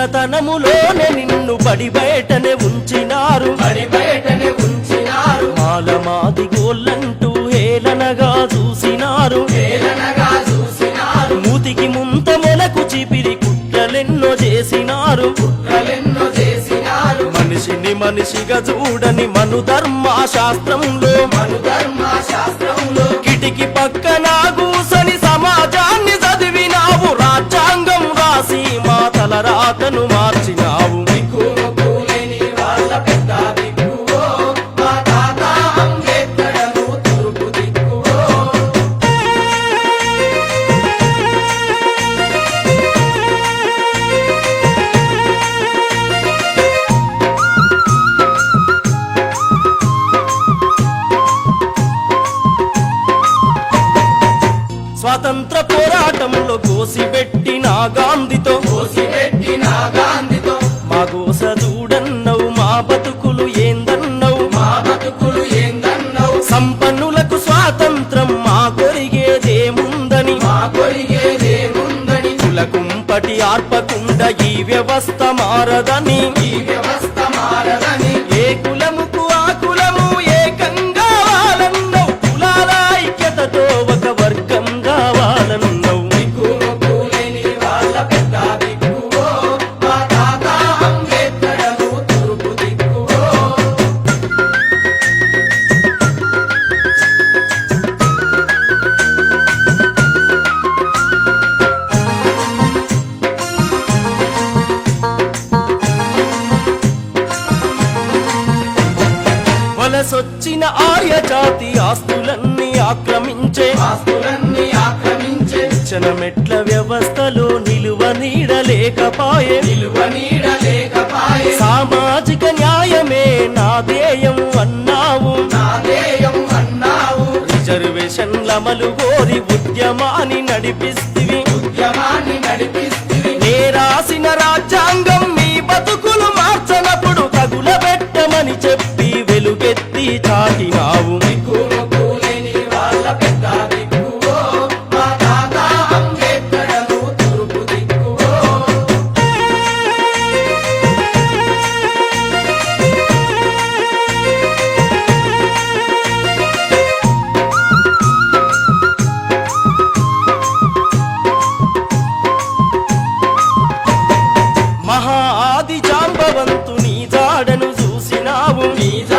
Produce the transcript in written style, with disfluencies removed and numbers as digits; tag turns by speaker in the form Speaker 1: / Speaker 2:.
Speaker 1: చిన్నతనములోనే నిన్ను బడి బయటనే ఉంచినారు మాలమాది గోళ్ళంటూ హేళనగా చూసినారు మూతికి ముంత మొలకు చిపిరి కుట్రలెన్నో చేసినారు మనిషిని మనిషిగా చూడని మను ధర్మశాస్త్రంలో కిటికి పక్కన కూసని సమాజాన్ని చదివినావు రాజ్యాంగం రాసి మా తల రాతను మార్చినావు స్వాతంత్ర పోరాటంలో కోసిపెట్టిన గాంధీతో మా గోస చూడన్నవు మా బతుకులు ఏందన్నవు సంపన్నులకు స్వాతంత్రం మా కొరిగేదేముందని కులకుంపటి ఆర్పకుండా ఈ వ్యవస్థ మారదని ఏ కులముకు ఆ కులము ఏకంగా వాలన్నవు కులాల ఐక్యతతో ఒక వర్గం కావాలన్నవు వలసొచ్చిన ఆర్య జాతి ఆస్తులన్నీ ఆక్రమించే జనమెట్ల వ్యవస్థలో నిలువ నీడలేకపాయే సామాజిక న్యాయమే నా ధ్యేయం అన్నావు రిజర్వేషన్ల అమలు కోరి ఉద్యమాన్ని నడిపిస్తూ